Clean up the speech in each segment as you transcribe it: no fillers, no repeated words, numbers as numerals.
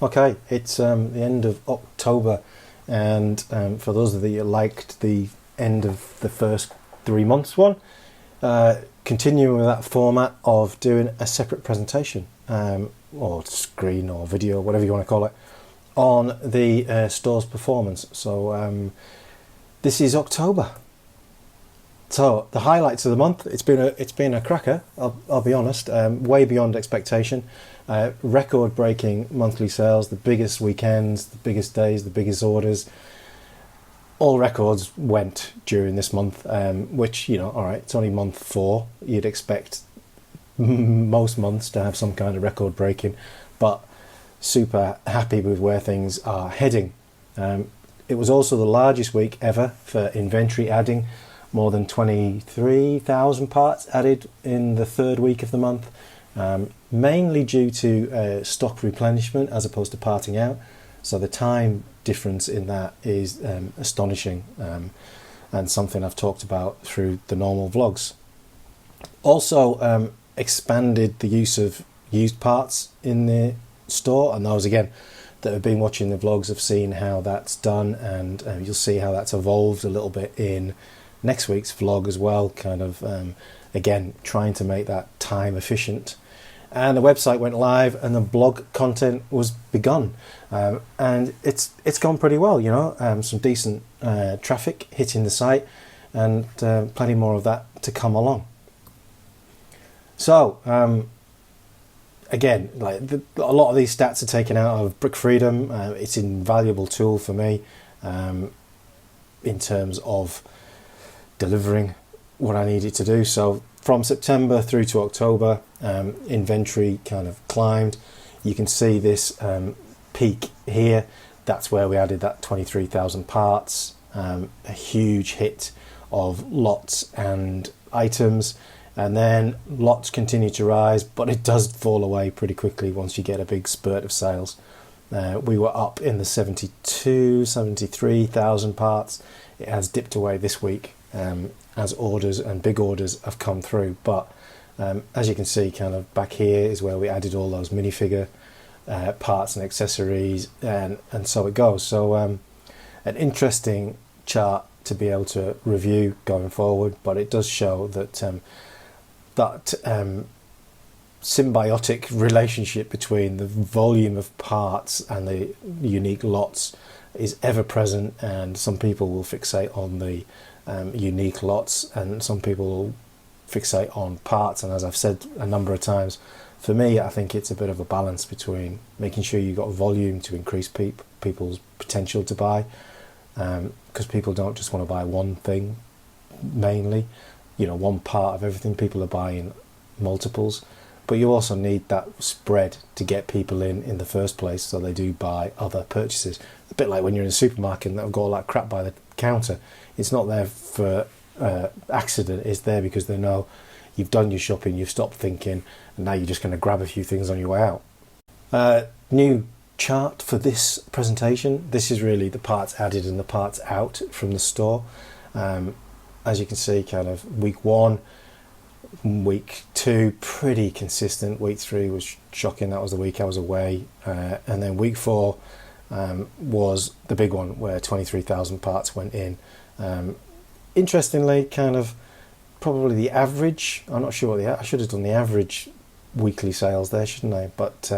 Okay, it's the end of October, and for those of you that liked the end of the first 3 months one, continuing with that format of doing a separate presentation, or screen or video, whatever you want to call it, on the store's performance. So this is October. So the highlights of the month, it's been a cracker. I'll be honest, way beyond expectation. Record-breaking monthly sales, the biggest weekends, the biggest days, the biggest orders. All records went during this month, which, all right, it's only month 4. You'd expect most months to have some kind of record breaking, but super happy with where things are heading. It was also the largest week ever for inventory adding. More than 23,000 parts added in the third week of the month, mainly due to stock replenishment as opposed to parting out. So the time difference in that is astonishing, and something I've talked about through the normal vlogs. Also expanded the use of used parts in the store, and those again that have been watching the vlogs have seen how that's done, and you'll see how that's evolved a little bit in next week's vlog as well, kind of again trying to make that time efficient. And the website went live and the blog content was begun, and it's gone pretty well, some decent traffic hitting the site, and plenty more of that to come along. So again, a lot of these stats are taken out of Brick Freedom. It's an invaluable tool for me in terms of delivering what I needed to do. So from September through to October, inventory kind of climbed. You can see this peak here. That's where we added that 23,000 parts, a huge hit of lots and items, and then lots continue to rise, but it does fall away pretty quickly once you get a big spurt of sales. We were up in the 73,000 parts. It has dipped away this week as orders and big orders have come through, but as you can see, kind of back here is where we added all those minifigure parts and accessories, and so it goes. So an interesting chart to be able to review going forward, but it does show that symbiotic relationship between the volume of parts and the unique lots is ever present, and some people will fixate on the unique lots and some people will fixate on parts. And as I've said a number of times, for me, I think it's a bit of a balance between making sure you've got volume to increase people's potential to buy, because people don't just want to buy one thing mainly, one part of everything. People are buying multiples, but you also need that spread to get people in the first place, so they do buy other purchases. A bit like when you're in a supermarket and they've got all that crap by the counter. It's not there for accident. It's there because they know you've done your shopping, you've stopped thinking, and now you're just going to grab a few things on your way out. New chart for this presentation. This is really the parts added and the parts out from the store. As you can see, kind of week 1, week 2 pretty consistent. Week 3 was shocking, that was the week I was away, and then week 4 was the big one where 23,000 parts went in. Interestingly, kind of probably the average, I'm not sure what I should have done the average weekly sales there, shouldn't I? But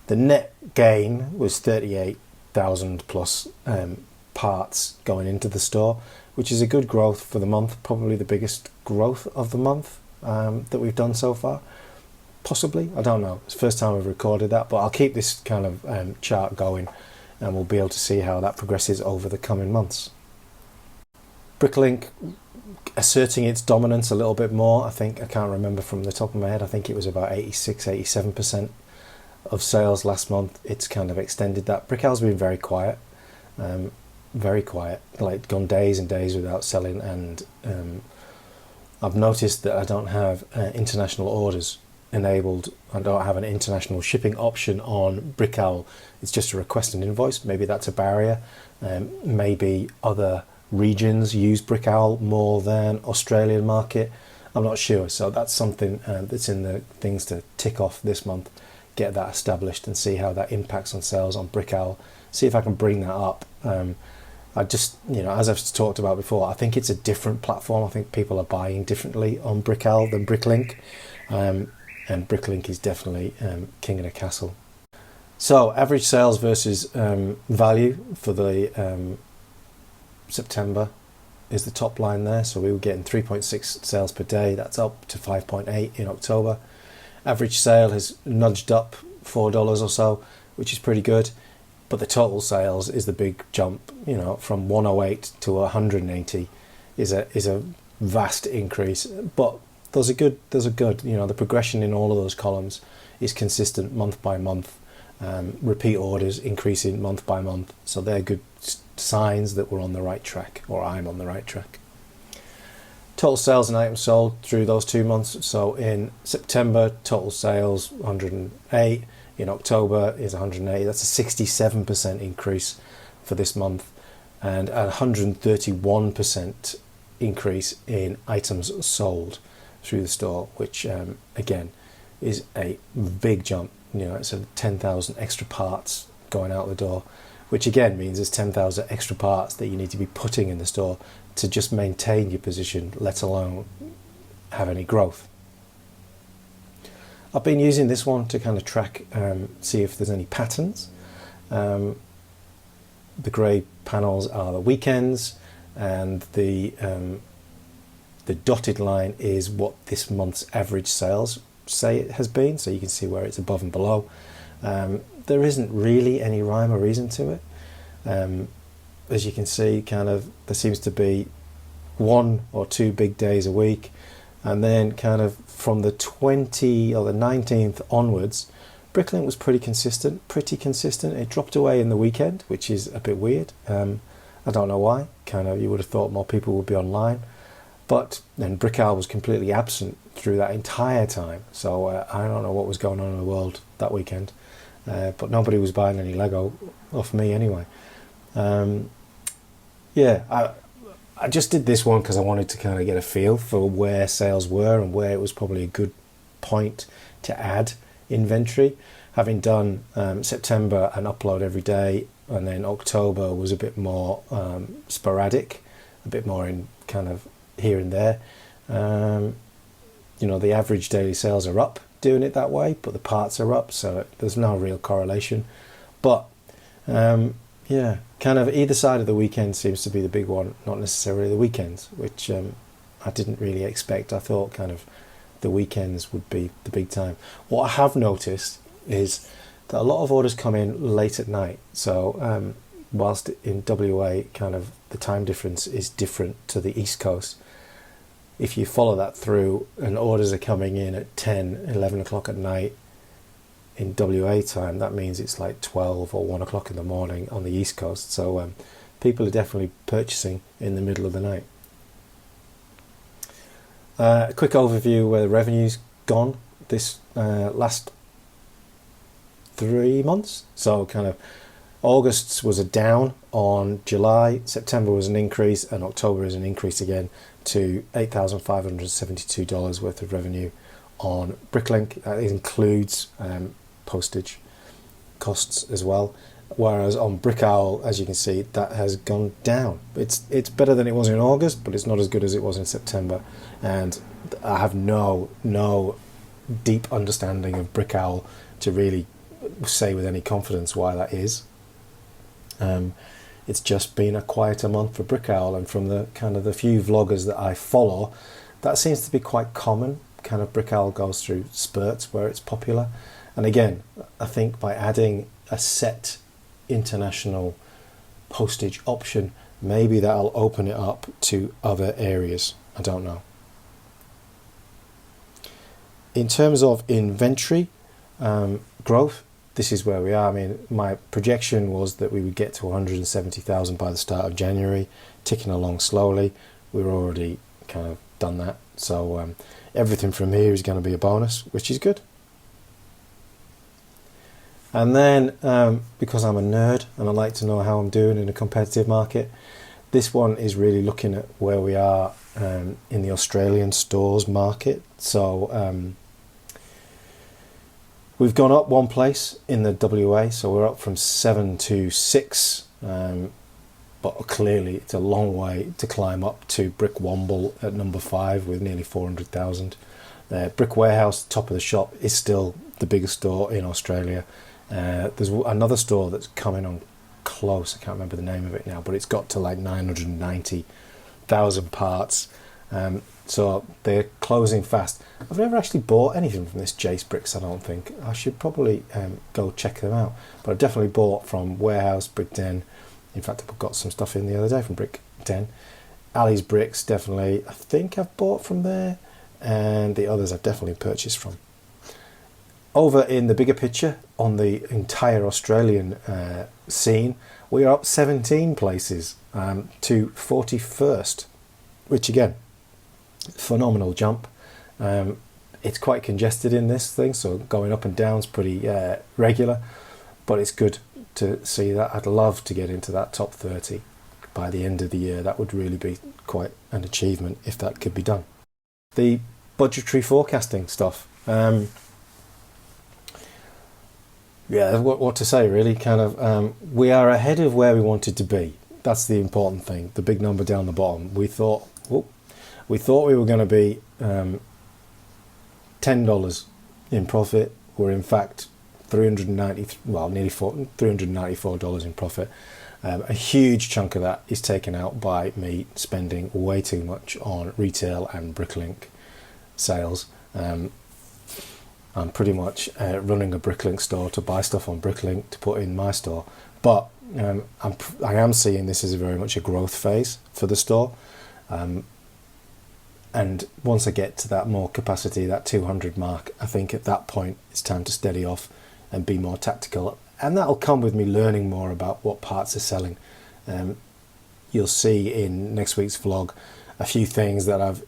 the net gain was 38,000 plus parts going into the store, which is a good growth for the month, probably the biggest growth of the month that we've done so far. Possibly, I don't know. It's the first time I've recorded that, but I'll keep this kind of chart going, and we'll be able to see how that progresses over the coming months. Bricklink asserting its dominance a little bit more. I can't remember from the top of my head, I think it was about 86-87% of sales last month. It's kind of extended that. Brickowl's been very quiet, like gone days and days without selling, and I've noticed that I don't have international orders enabled. I don't have an international shipping option on Brickowl. It's just a request and invoice. Maybe that's a barrier. Maybe other regions use Brickowl more than Australian market. I'm not sure. So that's something that's in the things to tick off this month. get that established and see how that impacts on sales on Brickowl. See if I can bring that up. I just, as I've talked about before, I think it's a different platform. I think people are buying differently on Brickowl than Bricklink, and Bricklink is definitely king of the castle. So average sales versus value for the September is the top line there. So we were getting 3.6 sales per day. That's up to 5.8 in October. Average sale has nudged up $4 or so, which is pretty good. But the total sales is the big jump, from 108 to 180 is a vast increase. But those are good. The progression in all of those columns is consistent month by month. Repeat orders increasing month by month. So they're good signs that we're on the right track, or I'm on the right track. Total sales and items sold through those 2 months. So in September, total sales 108. In October is 180. That's a 67% increase for this month, and a 131% increase in items sold through the store, which again is a big jump. It's 10,000 extra parts going out the door, which again means there's 10,000 extra parts that you need to be putting in the store to just maintain your position, let alone have any growth. I've been using this one to kind of track, see if there's any patterns. The grey panels are the weekends, and the dotted line is what this month's average sales say it has been, so you can see where it's above and below. There isn't really any rhyme or reason to it. As you can see, there seems to be 1 or 2 big days a week, and then kind of from the 20th or the 19th onwards, Bricklink was pretty consistent. It dropped away in the weekend, which is a bit weird. I don't know why. You would have thought more people would be online, but then Brickowl was completely absent through that entire time. So I don't know what was going on in the world that weekend, but nobody was buying any Lego off me anyway. I just did this one because I wanted to kind of get a feel for where sales were and where it was probably a good point to add inventory. Having done September an upload every day, and then October was a bit more sporadic, a bit more in kind of here and there. The average daily sales are up doing it that way, but the parts are up, so there's no real correlation. But kind of either side of the weekend seems to be the big one, not necessarily the weekends, which I didn't really expect. I thought kind of the weekends would be the big time. What I have noticed is that a lot of orders come in late at night. So whilst in WA kind of the time difference is different to the East Coast, if you follow that through and orders are coming in at 10, 11 o'clock at night in WA time, that means it's like 12 or 1 o'clock in the morning on the East Coast. So people are definitely purchasing in the middle of the night. A quick overview where the revenue's gone this last 3 months. So kind of August was a down on July, September was an increase, and October is an increase again to $8,572 worth of revenue on Bricklink. That includes postage costs as well. Whereas on Brickowl, as you can see, that has gone down. It's better than it was in August, but it's not as good as it was in September. And I have no deep understanding of Brickowl to really say with any confidence why that is. It's just been a quieter month for Brickowl, and from the kind of the few vloggers that I follow, that seems to be quite common. Kind of Brickowl goes through spurts where it's popular. And again, I think by adding a set international postage option, maybe that'll open it up to other areas. I don't know. In terms of inventory growth, this is where we are. I mean, my projection was that we would get to 170,000 by the start of January, ticking along slowly. We're already kind of done that. So everything from here is going to be a bonus, which is good. And then, because I'm a nerd and I like to know how I'm doing in a competitive market, this one is really looking at where we are in the Australian stores market. So We've gone up one place in the WA, so we're up from 7 to 6, but clearly it's a long way to climb up to Brickwomble at number 5 with nearly 400,000. Brick Warehouse, top of the shop, is still the biggest store in Australia. There's another store that's coming on close, I can't remember the name of it now, but it's got to like 990,000 parts. So they're closing fast. I've never actually bought anything from this Jace Bricks, I don't think. I should probably go check them out. But I definitely bought from Warehouse, Brick Den. In fact, I got some stuff in the other day from Brick Den. Ali's Bricks, definitely. I think I've bought from there. And the others I've definitely purchased from. Over in the bigger picture, on the entire Australian scene, we are up 17 places to 41st, which again, phenomenal jump. It's quite congested in this thing, so going up and down is pretty regular, but it's good to see that. I'd love to get into that top 30 by the end of the year. That would really be quite an achievement if that could be done. The budgetary forecasting stuff. Yeah, what to say really, kind of, we are ahead of where we wanted to be. That's the important thing, the big number down the bottom. We thought we were going to be $10 in profit. We're in fact nearly $394 in profit. A huge chunk of that is taken out by me spending way too much on retail and Bricklink sales. I'm pretty much running a Bricklink store to buy stuff on Bricklink to put in my store, but I am seeing this as very much a growth phase for the store, and once I get to that more capacity, that 200 mark, I think at that point it's time to steady off and be more tactical, and that'll come with me learning more about what parts are selling. You'll see in next week's vlog a few things that I've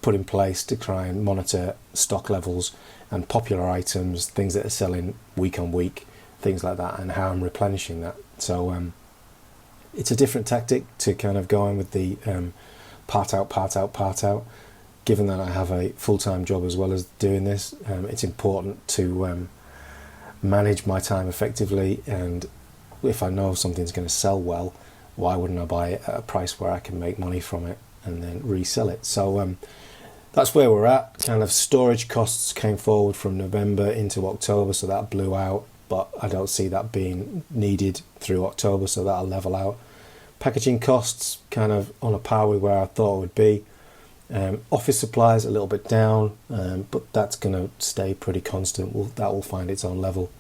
put in place to try and monitor stock levels and popular items, things that are selling week on week, things like that, and how I'm replenishing that. So it's a different tactic to kind of go in with the part out. Given that I have a full-time job as well as doing this, it's important to manage my time effectively, and if I know something's going to sell well, why wouldn't I buy it at a price where I can make money from it and then resell it? So that's where we're at. Kind of storage costs came forward from November into October, so that blew out, but I don't see that being needed through October, so that'll level out. Packaging costs kind of on a par with where I thought it would be. Office supplies a little bit down, but that's going to stay pretty constant. That will find its own level.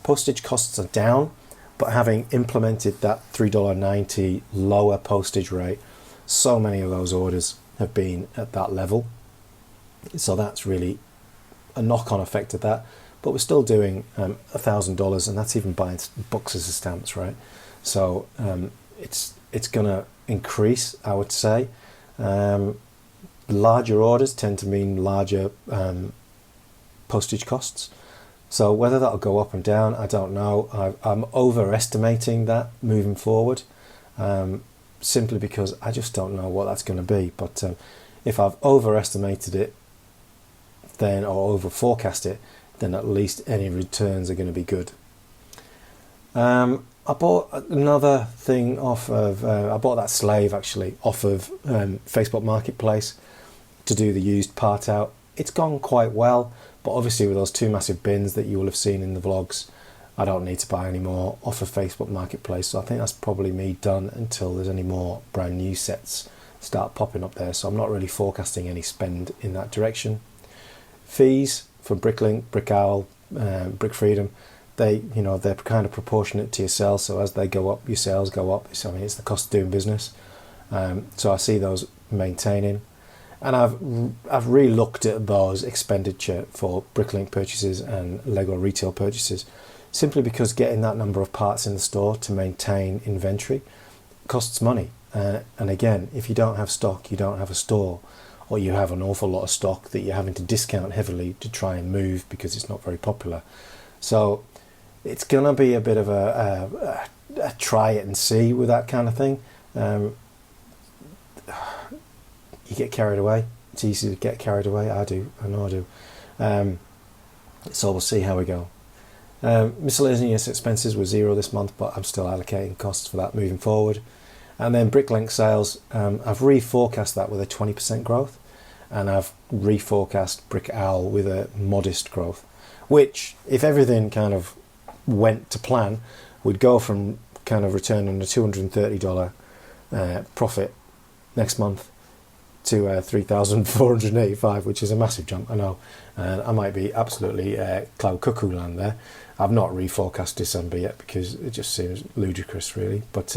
Postage costs are down, but having implemented that $3.90 lower postage rate, so many of those orders have been at that level, so that's really a knock-on effect of that. But we're still doing $1,000, and that's even buying boxes of stamps, right? So it's going to increase, I would say. Larger orders tend to mean larger postage costs. So whether that'll go up and down, I don't know. I'm overestimating that moving forward, simply because I just don't know what that's going to be. But if I've overestimated it, then, or over forecast it, then at least any returns are going to be good. I bought another thing off of, I bought that slave actually off of Facebook Marketplace to do the used part out. It's gone quite well, but obviously with those two massive bins that you will have seen in the vlogs, I don't need to buy any more off of Facebook Marketplace. So I think that's probably me done until there's any more brand new sets start popping up there. So I'm not really forecasting any spend in that direction. Fees for Bricklink, Brickowl, Brick Freedom, they're kind of proportionate to your sales. So as they go up, your sales go up. So I mean, it's the cost of doing business. So I see those maintaining. And I've re-looked at those expenditure for Bricklink purchases and LEGO retail purchases, simply because getting that number of parts in the store to maintain inventory costs money. And again, if you don't have stock, you don't have a store, or you have an awful lot of stock that you're having to discount heavily to try and move because it's not very popular. So it's going to be a bit of a try it and see with that kind of thing. You get carried away. It's easy to get carried away. I know I do. So we'll see how we go. Miscellaneous expenses were 0 this month, but I'm still allocating costs for that moving forward. And then Bricklink sales, I've reforecast that with a 20% growth, and I've reforecast Brickowl with a modest growth, which, if everything kind of went to plan, would go from kind of returning a $230 profit next month to $3,485, which is a massive jump, I know. And I might be absolutely cloud cuckoo land there. I've not reforecast December yet because it just seems ludicrous, really. But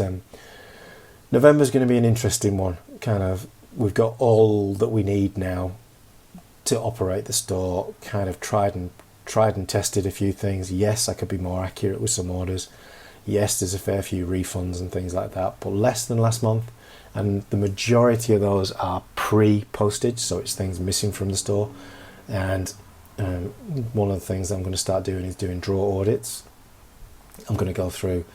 November's going to be an interesting one. Kind of, we've got all that we need now to operate the store. Kind of tried and tested a few things. Yes, I could be more accurate with some orders. Yes, there's a fair few refunds and things like that, but less than last month. And the majority of those are pre-postage, so it's things missing from the store. And one of the things I'm going to start doing is doing drawer audits. I'm going to go through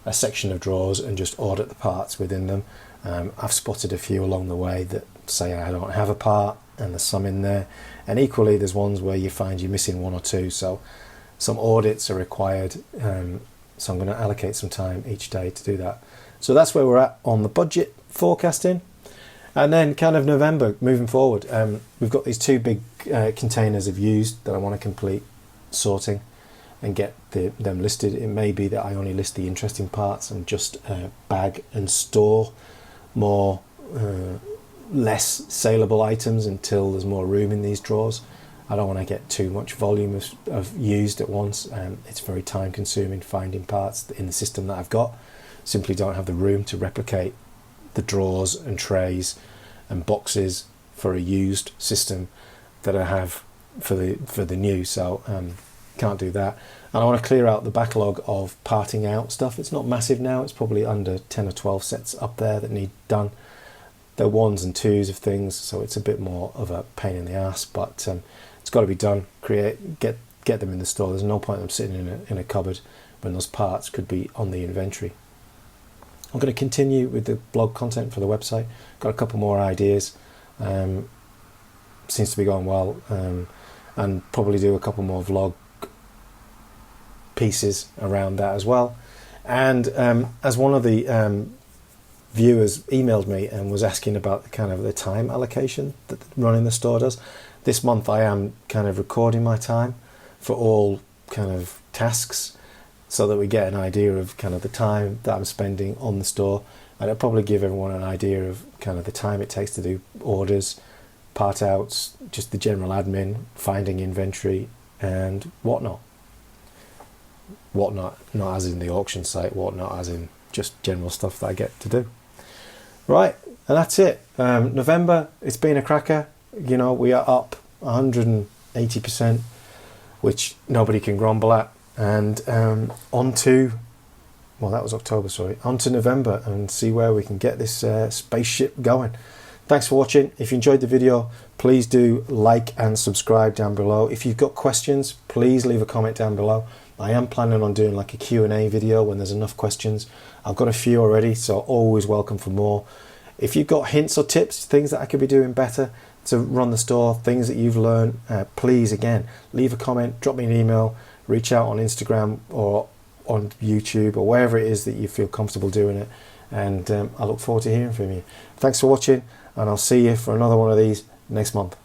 a section of drawers and just audit the parts within them. I've spotted a few along the way that say I don't have a part, and there's some in there. And equally, there's ones where you find you're missing one or two, so some audits are required. So I'm going to allocate some time each day to do that. So that's where we're at on the budget forecasting. And then kind of November moving forward, we've got these two big containers of used that I want to complete sorting and get them listed. It may be that I only list the interesting parts and just bag and store more less saleable items until there's more room in these drawers. I don't want to get too much volume of used at once. It's very time consuming finding parts in the system that I've got. Simply don't have the room to replicate the drawers and trays and boxes for a used system that I have for the new, so can't do that. And I want to clear out the backlog of parting out stuff. It's not massive now, it's probably under 10 or 12 sets up there that need done. They're ones and twos of things, so it's a bit more of a pain in the ass, but it's got to be done. Get them in the store. There's no point in them sitting in a cupboard when those parts could be on the inventory. I'm going to continue with the blog content for the website. Got a couple more ideas. Seems to be going well, and probably do a couple more vlog pieces around that as well. And as one of the viewers emailed me and was asking about kind of the time allocation that running the store does, this month I am kind of recording my time for all kind of tasks, so that we get an idea of kind of the time that I'm spending on the store. And it'll probably give everyone an idea of kind of the time it takes to do orders, part outs, just the general admin, finding inventory and whatnot. Whatnot, not as in the auction site, whatnot as in just general stuff that I get to do. Right, and that's it. November, it's been a cracker. You know, we are up 180%, which nobody can grumble at. And on to, well, that was October, sorry, on to November and see where we can get this spaceship going. Thanks for watching. If you enjoyed the video, please do like and subscribe down below. If you've got questions, please leave a comment down below. I am planning on doing like a Q&A video when there's enough questions. I've got a few already, so always welcome for more. If you've got hints or tips, things that I could be doing better to run the store, things that you've learned, please, again, leave a comment, drop me an email, reach out on Instagram or on YouTube or wherever it is that you feel comfortable doing it. And I look forward to hearing from you. Thanks for watching, and I'll see you for another one of these next month.